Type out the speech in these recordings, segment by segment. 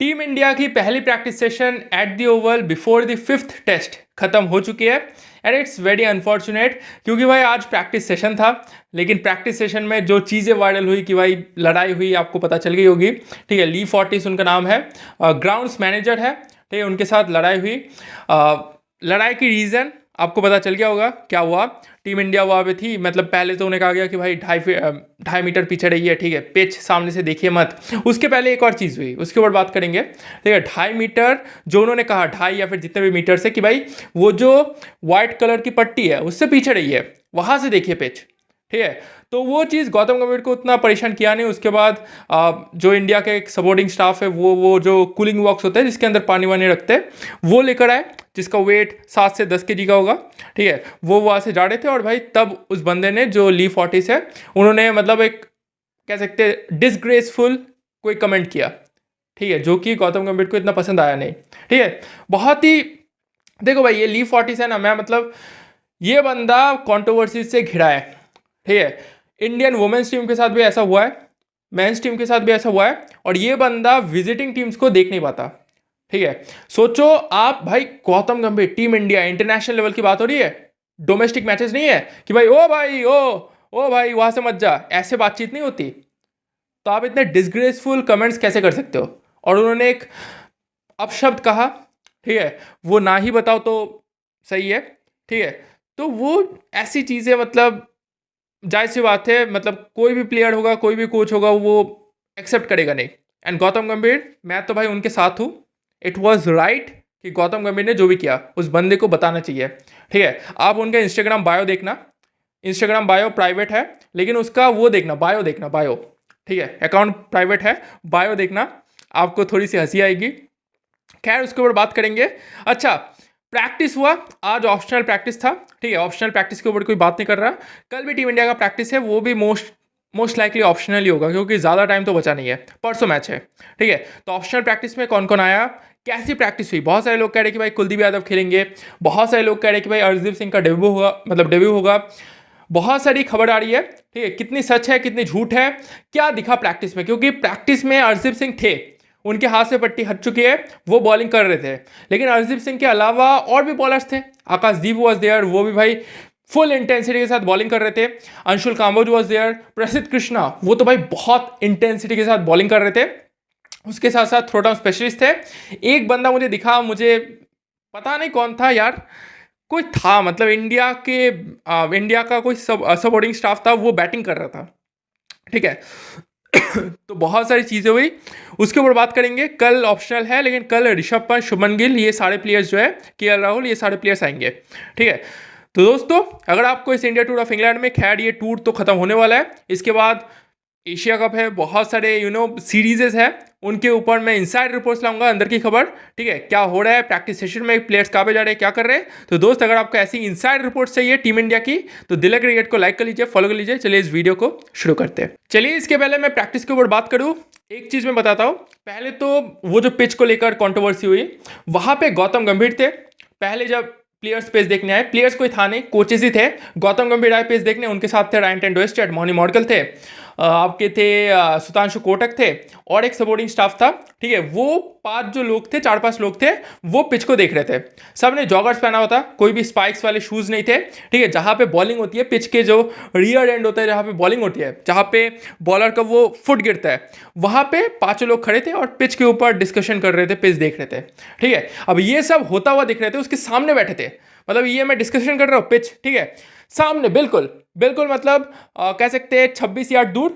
Team India की पहली practice session at the Oval before the fifth test खत्म हो चुकी है एंड इट्स वेरी अनफॉर्चुनेट क्योंकि भाई आज प्रैक्टिस सेशन था। लेकिन प्रैक्टिस सेशन में जो चीज़ें वायरल हुई कि भाई लड़ाई हुई, आपको पता चल गई होगी। ठीक है, ली फोर्टिस उनका नाम है, ग्राउंड्स मैनेजर है। ठीक है, उनके साथ लड़ाई हुई। लड़ाई की रीज़न आपको पता चल गया होगा क्या हुआ। टीम इंडिया वहाँ पे थी, मतलब पहले तो उन्हें कहा गया कि भाई 2.5 मीटर पीछे रहिए। ठीक है, पिच सामने से देखिए मत। उसके पहले एक और चीज़ हुई, उसके ऊपर बात करेंगे। ठीक है, 2.5 मीटर जो उन्होंने कहा, 2.5 या फिर जितने भी मीटर से, कि भाई वो जो व्हाइट कलर की पट्टी है उससे पीछे रहिए, वहाँ से देखिए पिच। ठीक है, तो वो चीज़ गौतम गंभीर को उतना परेशान किया नहीं। उसके बाद जो इंडिया के एक सपोर्टिंग स्टाफ है वो जो कूलिंग बॉक्स होता है जिसके अंदर पानी वानी रखते हैं वो लेकर आए, जिसका वेट 7 से 10 kg का होगा। ठीक है, वो वहाँ से जा रहे थे और भाई तब उस बंदे ने, जो ली फोर्टिस है, उन्होंने मतलब एक कह सकते हैं डिसग्रेसफुल कोई कमेंट किया। ठीक है, जो कि गौतम गंभीर को इतना पसंद आया नहीं। ठीक है, बहुत ही, देखो भाई ये ली फोर्टिस है ना, मैं मतलब ये बंदा कंट्रोवर्सी से घिरा है। ठीक है, इंडियन वुमेन्स टीम के साथ भी ऐसा हुआ है, मेंस टीम के साथ भी ऐसा हुआ है, और ये बंदा विजिटिंग टीम्स को देख नहीं पाता। ठीक है, सोचो आप भाई, गौतम गंभीर, टीम इंडिया, इंटरनेशनल लेवल की बात हो रही है, डोमेस्टिक मैचेस नहीं है कि भाई ओ भाई वहां से मत जा, ऐसे बातचीत नहीं होती। तो आप इतने डिसग्रेसफुल कमेंट्स कैसे कर सकते हो। और उन्होंने एक अपशब्द कहा। ठीक है, वो ना ही बताओ तो सही है। ठीक है, तो वो ऐसी चीज़ें, मतलब जाहिर सी बात है, मतलब कोई भी प्लेयर होगा, कोई भी कोच होगा, वो एक्सेप्ट करेगा नहीं। एंड गौतम गंभीर, मैं तो भाई उनके साथ हूँ। इट वॉज राइट कि गौतम गंभीर ने जो भी किया उस बंदे को बताना चाहिए। ठीक है, आप उनका इंस्टाग्राम बायो देखना, इंस्टाग्राम बायो प्राइवेट है, लेकिन उसका वो देखना, बायो देखना, बायो। ठीक है, अकाउंट प्राइवेट है, बायो देखना, आपको थोड़ी सी हंसी आएगी। खैर, उसके ऊपर बात करेंगे। अच्छा, प्रैक्टिस हुआ आज, ऑप्शनल प्रैक्टिस था। ठीक है, ऑप्शनल प्रैक्टिस के ऊपर कोई बात नहीं कर रहा। कल भी टीम इंडिया का प्रैक्टिस है, वो भी मोस्ट लाइकली ऑप्शनल ही होगा क्योंकि ज़्यादा टाइम तो बचा नहीं है, परसों मैच है। ठीक है, तो ऑप्शनल प्रैक्टिस में कौन कौन आया, कैसी प्रैक्टिस हुई। बहुत सारे लोग कह रहे हैं कि भाई कुलदीप यादव खेलेंगे, बहुत सारे लोग कह रहे हैं कि भाई अर्शदीप सिंह का डेब्यू होगा, मतलब डेब्यू होगा। बहुत सारी खबर आ रही है। ठीक है, कितनी सच है कितनी झूठ है, क्या दिखा प्रैक्टिस में, क्योंकि प्रैक्टिस में अर्शदीप सिंह थे, उनके हाथ से पट्टी हट चुकी है, वो बॉलिंग कर रहे थे। लेकिन अर्शदीप सिंह के अलावा और भी बॉलर्स थे। आकाशदीप वॉज देयर, वो भी भाई फुल इंटेंसिटी के साथ बॉलिंग कर रहे थे। Anshul Kamboj was there. प्रसिद्ध कृष्णा, वो तो भाई बहुत इंटेंसिटी के साथ बॉलिंग कर रहे थे। उसके साथ साथ थ्रो डाउन स्पेशलिस्ट थे। एक बंदा मुझे दिखा, मुझे पता नहीं कौन था यार, कोई था, मतलब इंडिया का कोई सपोर्टिंग स्टाफ था, वो बैटिंग कर रहा था। ठीक है, तो बहुत सारी चीज़ें हुई, उसके ऊपर बात करेंगे। कल ऑप्शनल है, लेकिन कल ऋषभ पंत, शुभमन गिल, ये सारे प्लेयर्स जो है, केएल राहुल, ये सारे प्लेयर्स आएंगे। ठीक है, तो दोस्तों अगर आपको इस इंडिया टूर ऑफ इंग्लैंड में, खैर ये टूर तो खत्म होने वाला है, इसके बाद एशिया कप है, बहुत सारे सीरीजेस है, उनके ऊपर मैं इनसाइड रिपोर्ट्स लाऊंगा, अंदर की खबर। ठीक है, क्या हो रहा है प्रैक्टिस सेशन में, प्लेयर्स कहाँ पे जा रहे हैं, क्या कर रहे हैं। तो दोस्त अगर आपको ऐसी इनसाइड रिपोर्ट्स चाहिए टीम इंडिया की, तो दिल्ली क्रिकेट को लाइक कर लीजिए, फॉलो कर लीजिए। चलिए इस वीडियो को शुरू करते हैं। चलिए, इसके पहले मैं प्रैक्टिस के ऊपर बात करूँ, एक चीज़ मैं बताता हूँ। पहले तो वो जो पिच को लेकर कॉन्ट्रोवर्सी हुई, वहाँ पे गौतम गंभीर थे। पहले जब प्लेयर्स पेस देखने आए, प्लेयर्स कोई था नहीं, कोचेस ही थे। गौतम गंभीर आए पेस देखने, उनके साथ थे रायन टेंडुलकर, मोहनी मॉडगल थे, आपके थे सुधांशु कोटक थे, और एक सपोर्टिंग स्टाफ था। ठीक है, वो 5 जो लोग थे, 4-5 लोग थे, वो पिच को देख रहे थे। सब ने जॉगर्स पहना हुआ था, कोई भी स्पाइक्स वाले शूज़ नहीं थे। ठीक है, जहाँ पे बॉलिंग होती है, पिच के जो रियर एंड होता है, जहाँ पे बॉलिंग होती है, जहाँ पे बॉलर का वो फुट गिरता है, वहाँ पे 5 लोग खड़े थे और पिच के ऊपर डिस्कशन कर रहे थे, पिच देख रहे थे। ठीक है, अब ये सब होता हुआ दिख रहे थे, उसके सामने बैठे थे, मतलब ये मैं डिस्कशन कर रहा हूँ पिच, ठीक है, सामने बिल्कुल बिल्कुल, मतलब कह सकते हैं 26 यार्ड दूर,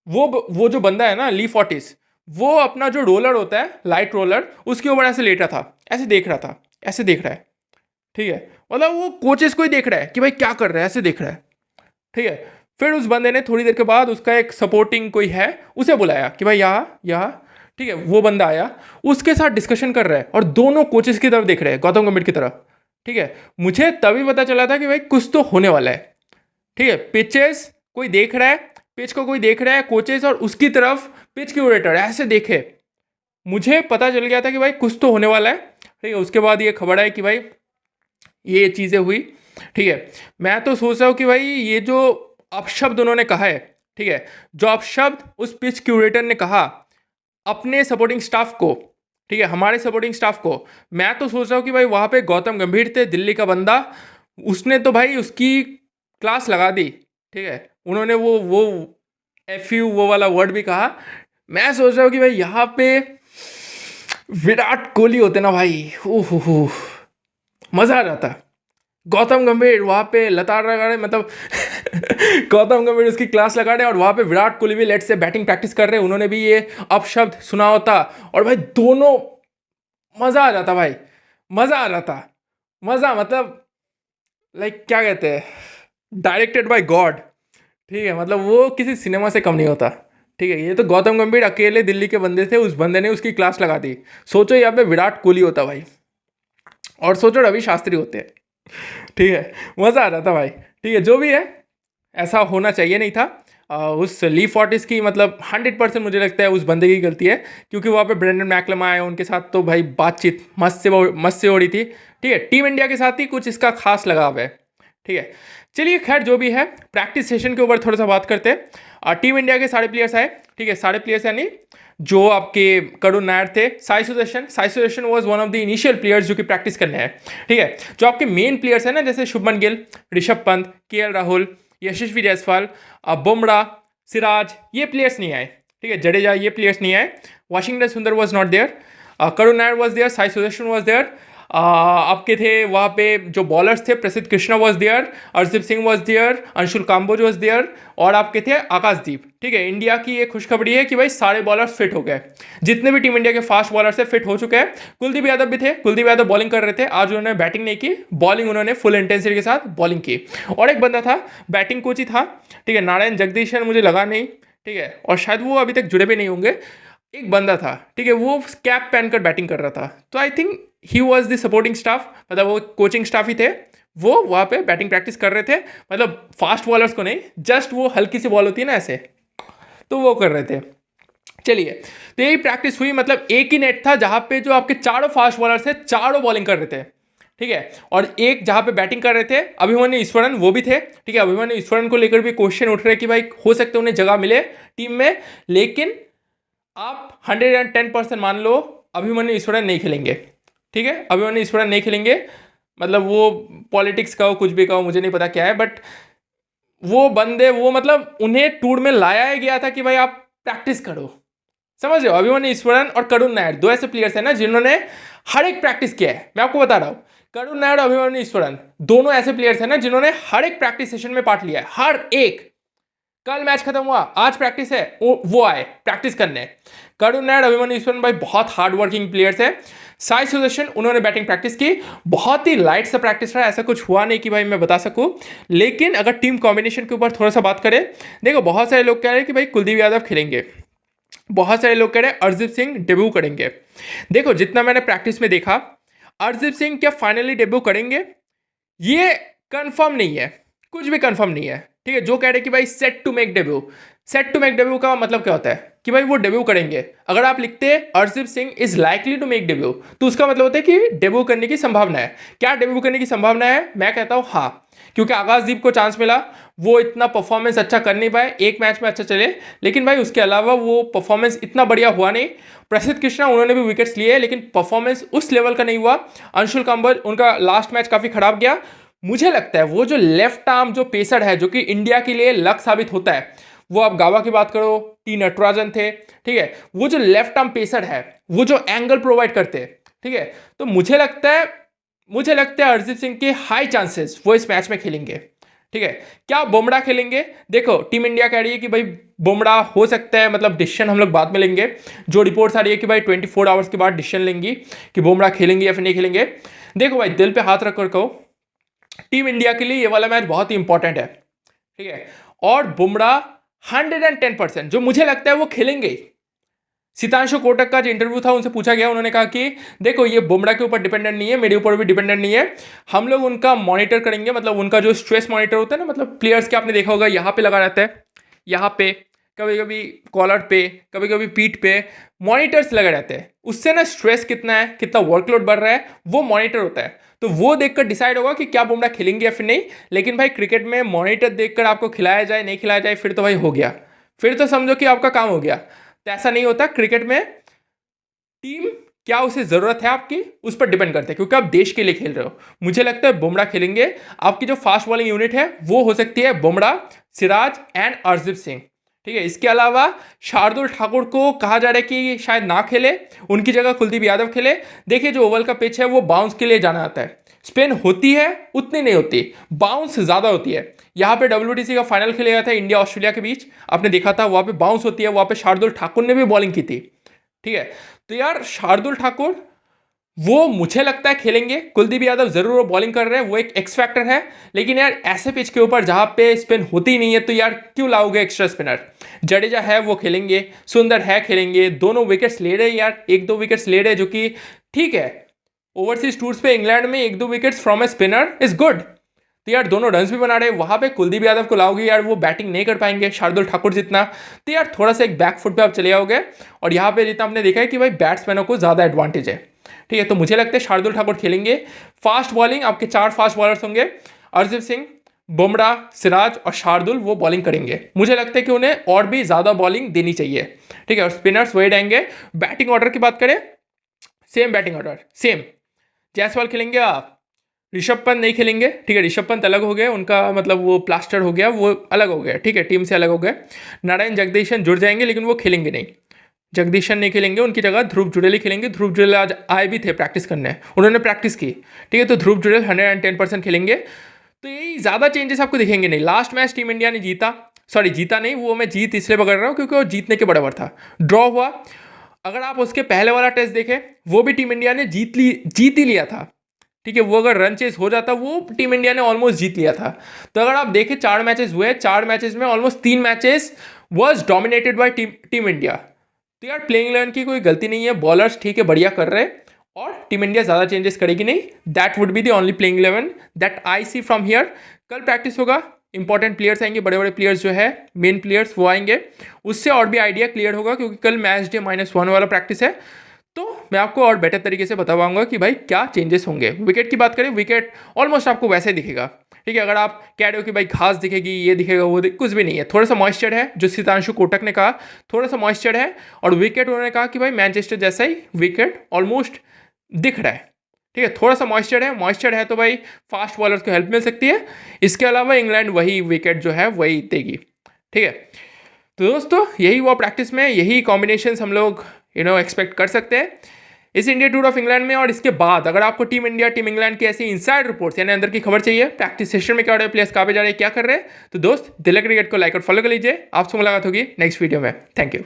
वो जो बंदा है ना, ली फोर्टिस, वो अपना जो रोलर होता है, लाइट रोलर, उसके ऊपर ऐसे लेटा था, ऐसे देख रहा था, ऐसे देख रहा है। ठीक है, मतलब वो कोचेस को ही देख रहा है कि भाई क्या कर रहा है, ऐसे देख रहा है। ठीक है, फिर उस बंदे ने थोड़ी देर के बाद, उसका एक सपोर्टिंग कोई है, उसे बुलाया कि भाई यहाँ। ठीक है, वो बंदा आया, उसके साथ डिस्कशन कर रहा है, और दोनों कोचेस की तरफ देख रहे हैं, गौतम गंभीर की तरफ। ठीक है, मुझे तभी पता चला था कि भाई कुछ तो होने वाला है। ठीक है, पिचेस कोई देख रहा है, पिच को कोई देख रहा है, कोचेस, और उसकी तरफ पिच क्यूरेटर ऐसे देखे, मुझे पता चल गया था कि भाई कुछ तो होने वाला है। ठीक है, उसके बाद ये खबर आई कि भाई ये चीज़ें हुई। ठीक है, मैं तो सोच रहा हूँ कि भाई ये जो अपशब्द उन्होंने कहा है, ठीक है, जो अपशब्द उस पिच क्यूरेटर ने कहा अपने सपोर्टिंग स्टाफ को, ठीक है, हमारे सपोर्टिंग स्टाफ को। मैं तो सोच रहा हूँ कि भाई वहाँ पे गौतम गंभीर थे, दिल्ली का बंदा, उसने तो भाई उसकी क्लास लगा दी। ठीक है, उन्होंने वो एफ यू वो वाला वर्ड भी कहा। मैं सोच रहा हूँ कि भाई यहाँ पे विराट कोहली होते ना भाई, ओह मज़ा आ जाता। गौतम गंभीर वहाँ पे लताड़ लगा रहे, मतलब गौतम गंभीर उसकी क्लास लगा रहे और वहाँ पे विराट कोहली भी लेट से बैटिंग प्रैक्टिस कर रहे हैं, उन्होंने भी ये अपशब्द सुना होता और भाई दोनों, मज़ा आ जाता भाई, मज़ा आ जाता। मज़ा मतलब लाइक क्या कहते हैं, डायरेक्टेड बाय गॉड। ठीक है, मतलब वो किसी सिनेमा से कम नहीं होता। ठीक है, ये तो गौतम गंभीर अकेले दिल्ली के बंदे थे, उस बंदे ने उसकी क्लास लगा दी। सोचो यहाँ पे विराट कोहली होता भाई, और सोचो रवि शास्त्री होते हैं। ठीक है, मज़ा आ जाता भाई। ठीक है, जो भी है ऐसा होना चाहिए नहीं था। उस ली फॉर्टिस की मतलब 100% मुझे लगता है उस बंदे की गलती है, क्योंकि वहाँ पे ब्रेंडन मैकलम आए, उनके साथ तो भाई बातचीत मस्त से हो रही थी। ठीक है, टीम इंडिया के साथ ही कुछ इसका खास लगाव है। ठीक है, चलिए खैर जो भी है, प्रैक्टिस सेशन के ऊपर थोड़ा सा बात करते हैं। टीम इंडिया के सारे प्लेयर्स आए। ठीक है, सारे प्लेयर्स यानी जो आपके करुण नायर थे, Sai Sudharsan was one of the initial players जो कि प्रैक्टिस करने हैं। ठीक है, जो आपके मेन प्लेयर्स हैं ना, जैसे शुभमन गिल, ऋषभ पंत, के राहुल, यशस्वी जायसवाल, बुमराह, सिराज, ये प्लेयर्स नहीं आए। ठीक है, जडेजा, ये प्लेयर्स नहीं आए। Washington Sundar was not there, Karun Nair was there, Sai Sudharsan was there. आपके थे वहाँ पे जो बॉलर्स थे, Prasidh Krishna was there, Arshdeep Singh was there, Anshul Kamboj was there, और आपके थे आकाशदीप। ठीक है, इंडिया की ये खुशखबरी है कि भाई सारे बॉलर्स फिट हो गए, जितने भी टीम इंडिया के फास्ट बॉलर्स है फिट हो चुके हैं। कुलदीप यादव भी थे, कुलदीप यादव बॉलिंग कर रहे थे, आज उन्होंने बैटिंग नहीं की, बॉलिंग उन्होंने फुल इंटेंसिटी के साथ बॉलिंग की। और एक बंदा था, बैटिंग कोच ही था। ठीक है, नारायण जगदीशन मुझे लगा नहीं। ठीक है, और शायद वो अभी तक जुड़े भी नहीं होंगे। एक बंदा था, ठीक है, वो कैप पहनकर बैटिंग कर रहा था, तो I think he was the supporting staff, मतलब वो कोचिंग स्टाफ ही थे। वो वहाँ पे बैटिंग प्रैक्टिस कर रहे थे, मतलब फास्ट बॉलर्स को नहीं, जस्ट वो हल्की सी बॉल होती है ना ऐसे, तो वो कर रहे थे। चलिए, तो यही प्रैक्टिस हुई, मतलब एक ही नेट था जहाँ पे जो आपके चारों फास्ट बॉलर्स थे, चारों बॉलिंग कर रहे थे। ठीक है, और एक जहाँ पे बैटिंग कर रहे थे अभिमन्यु ईश्वरन, वो भी थे। ठीक है, अभिमन्यु ईश्वरन को लेकर भी क्वेश्चन उठ रहे कि भाई हो सकता है उन्हें जगह मिले टीम में, लेकिन आप 110% मान लो अभिमन्यु ईश्वरन नहीं खेलेंगे। ठीक है, अभिमन्यु ईश्वरन नहीं खेलेंगे, मतलब वो पॉलिटिक्स का हो, कुछ भी कहो, मुझे नहीं पता क्या है, बट वो बंदे, वो मतलब उन्हें टूर में लाया ही गया था कि भाई आप प्रैक्टिस करो। समझ रहे हो, अभिमन्यु ईश्वरन और करुण नायर दो ऐसे प्लेयर्स हैं ना जिन्होंने हर एक प्रैक्टिस किया है। मैं आपको बता रहा हूँ, करुण नायर और अभिमन्यु ईश्वरन दोनों ऐसे प्लेयर्स हैं ना जिन्होंने हर एक प्रैक्टिस सेशन में पार्ट लिया है, हर एक। कल मैच खत्म हुआ, आज प्रैक्टिस है, वो आए प्रैक्टिस करने। करुण नायर, अभिमन्यु ईश्वरन भाई बहुत हार्ड वर्किंग प्लेयर्स है। साई सुदर्शन, उन्होंने बैटिंग प्रैक्टिस की, बहुत ही लाइट सा प्रैक्टिस रहा, ऐसा कुछ हुआ नहीं कि भाई मैं बता सकूं। लेकिन अगर टीम कॉम्बिनेशन के ऊपर थोड़ा सा बात करें, देखो बहुत सारे लोग कह रहे हैं कि भाई कुलदीप यादव खेलेंगे, बहुत सारे लोग कह रहे हैं अर्शदीप सिंह डेब्यू करेंगे। देखो जितना मैंने प्रैक्टिस में देखा, अर्शदीप सिंह क्या फाइनली डेब्यू करेंगे ये कंफर्म नहीं है, कुछ भी कंफर्म नहीं है। ठीक है, जो कह रहे हैं कि भाई set to make debut, set to make debut का मतलब क्या होता है कि भाई वो डेब्यू करेंगे। अगर आप लिखते हैं Arshdeep Singh is likely to make debut, तो उसका मतलब होता है कि डेब्यू करने की संभावना है। क्या डेब्यू करने की संभावना है? मैं कहता हूं हाँ, क्योंकि आकाशदीप को चांस मिला, वो इतना परफॉर्मेंस अच्छा कर नहीं पाए, एक मैच में अच्छा चले, लेकिन भाई उसके अलावा वो परफॉर्मेंस इतना बढ़िया हुआ नहीं। प्रसिद्ध कृष्णा, उन्होंने भी विकेट्स लिए, लेकिन परफॉर्मेंस उस लेवल का नहीं हुआ। अंशुल कंबल, उनका लास्ट मैच काफी खराब गया। मुझे लगता है वो जो लेफ्ट आर्म जो पेसर है, जो कि इंडिया के लिए लक साबित होता है, वो आप गावा की बात करो, टी नटराजन थे। ठीक है, वो जो लेफ्ट आर्म पेसर है, वो जो एंगल प्रोवाइड करते हैं, ठीक है, तो मुझे लगता है अर्शदीप सिंह के हाई चांसेस वो इस मैच में खेलेंगे। ठीक है, क्या बुमराह खेलेंगे? देखो टीम इंडिया कह रही है कि भाई बुमराह हो सकता है, मतलब डिसीजन हम लोग बाद में लेंगे। जो रिपोर्ट्स आ रही है कि भाई 24 आवर्स के बाद डिसीजन लेंगी कि बुमराह खेलेंगे या फिर नहीं खेलेंगे। देखो भाई, दिल पे हाथ रखकर कहो, टीम इंडिया के लिए ये वाला मैच बहुत ही इंपॉर्टेंट है। ठीक है, और बुमराह 110% जो मुझे लगता है वो खेलेंगे। सितांशु कोटक का जो इंटरव्यू था, उनसे पूछा गया, उन्होंने कहा कि देखो ये बुमराह के ऊपर डिपेंडेंट नहीं है, मेरे ऊपर भी डिपेंडेंट नहीं है, हम लोग उनका मॉनिटर करेंगे, मतलब उनका जो स्ट्रेस मॉनिटर होता है ना, मतलब प्लेयर्स के आपने देखा होगा यहाँ पे लगा रहता है, यहाँ पे कभी कभी कॉलर पे, कभी कभी पीठ पे मॉनिटर्स लगे रहते हैं, उससे ना स्ट्रेस कितना है, कितना वर्कलोड बढ़ रहा है, वो मॉनिटर होता है। तो वो देखकर डिसाइड होगा कि क्या बुमराह खेलेंगे या फिर नहीं। लेकिन भाई क्रिकेट में मॉनिटर देखकर आपको खिलाया जाए नहीं खिलाया जाए, फिर तो भाई हो गया, फिर तो समझो कि आपका काम हो गया। तो ऐसा नहीं होता क्रिकेट में। टीम क्या उसे ज़रूरत है आपकी, उस पर डिपेंड करता है, क्योंकि आप देश के लिए खेल रहे हो। मुझे लगता है बुमराह खेलेंगे। आपकी जो फास्ट बॉलिंग यूनिट है वो हो सकती है बुमराह, सिराज एंड अर्शदीप सिंह। ठीक है, इसके अलावा शार्दुल ठाकुर को कहा जा रहा है कि शायद ना खेले, उनकी जगह कुलदीप यादव खेले। देखिए जो ओवल का पिच है वो बाउंस के लिए जाना आता है, स्पिन होती है उतनी नहीं होती, बाउंस ज़्यादा होती है। यहाँ पे WTC का फाइनल खेला गया था इंडिया ऑस्ट्रेलिया के बीच, आपने देखा था वहाँ पे बाउंस होती है, वहाँ पे शार्दुल ठाकुर ने भी बॉलिंग की थी। ठीक है, तो यार शार्दुल ठाकुर वो मुझे लगता है खेलेंगे। कुलदीप यादव जरूर वो बॉलिंग कर रहे हैं, वो एक एक्स फैक्टर है, लेकिन यार ऐसे पिच के ऊपर जहां पे स्पिन होती नहीं है तो यार क्यों लाओगे एक्स्ट्रा स्पिनर। जडेजा है वो खेलेंगे, सुंदर है खेलेंगे, दोनों विकेट्स ले रहे यार, 1-2 विकेट्स ले रहे, जो कि ठीक है। ओवरसीज टूर्स पे इंग्लैंड में 1-2 wickets from A spinner is good. तो यार दोनों रन्स भी बना रहे, वहां पे कुलदीप यादव को लाओगे यार, वो बैटिंग नहीं कर पाएंगे शार्दुल ठाकुर जितना, तो यार थोड़ा सा एक बैक फुट पे आप चले जाओगे। और यहाँ पे जितना आपने देखा है कि भाई बैट्समैनों को ज़्यादा एडवांटेज है। ठीक है, तो मुझे लगता है शार्दुल ठाकुर खेलेंगे। फास्ट बॉलिंग आपके 4 फास्ट बॉलर्स होंगे, अर्शदीप सिंह, बुमराह, सिराज और शार्दुल वो बॉलिंग करेंगे। मुझे लगता है कि उन्हें और भी ज़्यादा बॉलिंग देनी चाहिए। ठीक है, और स्पिनर्स वही रहेंगे। बैटिंग ऑर्डर की बात करें, same batting order, same. Jaiswal खेलेंगे आप, ऋषभ पंत नहीं खेलेंगे। ठीक है, ऋषभ पंत अलग हो गए, उनका मतलब वो प्लास्टर हो गया, वो अलग हो गया। ठीक है, टीम से अलग हो गए। नारायण जगदीशन जुड़ जाएंगे लेकिन वो खेलेंगे नहीं, जगदीशन नहीं खेलेंगे, उनकी जगह ध्रुव जुड़ेल ही खेलेंगे। ध्रुव जुड़ेल आज आए भी थे प्रैक्टिस करने, उन्होंने प्रैक्टिस की। ठीक है, तो ध्रुव जुड़ेल 110% खेलेंगे। तो यही ज़्यादा चेंजेस आपको दिखेंगे नहीं। लास्ट मैच टीम इंडिया ने जीता, सॉरी जीता नहीं, वो मैं जीत इसलिए पकड़ रहा हूँ क्योंकि वो जीतने के बराबर था, ड्रॉ हुआ। अगर आप उसके पहले वाला टेस्ट देखें, वो भी टीम इंडिया ने जीत ही लिया था। ठीक है, वो अगर रन चेस हो जाता वो टीम इंडिया ने ऑलमोस्ट जीत लिया था। तो अगर आप देखें 4 मैचेस हुए, 4 मैचेस में almost 3 matches was dominated by team India. तो यार प्लेइंग 11 की कोई गलती नहीं है, बॉलर्स ठीक है बढ़िया कर रहे हैं, और टीम इंडिया ज़्यादा चेंजेस करेगी नहीं। That would be the only playing 11 that I see from here. कल प्रैक्टिस होगा, इंपॉर्टेंट प्लेयर्स आएंगे, बड़े बड़े प्लेयर्स जो है मेन प्लेयर्स वो आएंगे, उससे और भी आइडिया क्लियर होगा, क्योंकि कल मैच डे -1 वाला प्रैक्टिस है। तो मैं आपको और बेटर तरीके से बता पाऊंगा कि भाई क्या चेंजेस होंगे। विकेट की बात करें, विकेट ऑलमोस्ट आपको वैसे दिखेगा। ठीक है, अगर आप कह रहे हो कि भाई घास दिखेगी, ये दिखेगा, वो कुछ भी नहीं है। थोड़ा सा मॉइस्चर है, जो सितांशु कोटक ने कहा, थोड़ा सा मॉइस्चर है, और विकेट उन्होंने कहा कि भाई मैनचेस्टर जैसा ही विकेट ऑलमोस्ट दिख रहा है। ठीक है, थोड़ा सा मॉइस्चर है तो भाई फास्ट बॉलर्स को हेल्प मिल सकती है। इसके अलावा इंग्लैंड वही विकेट जो है वही देगी। ठीक है, तो दोस्तों यही हुआ प्रैक्टिस में, यही कॉम्बिनेशन हम लोग एक्सपेक्ट कर सकते हैं इस इंडिया टूर ऑफ इंग्लैंड में। और इसके बाद अगर आपको टीम इंडिया टीम इंग्लैंड की ऐसी इनसाइड रिपोर्ट्स यानी अंदर की खबर चाहिए, प्रैक्टिस सेशन में क्या हो रहा है, प्लेयर्स कहाँ पे जा रहे हैं, क्या कर रहे हैं, तो दोस्त दिल्ली क्रिकेट को लाइक और फॉलो कर लीजिए। आपसे मुलाकात होगी नेक्स्ट वीडियो में। Thank you.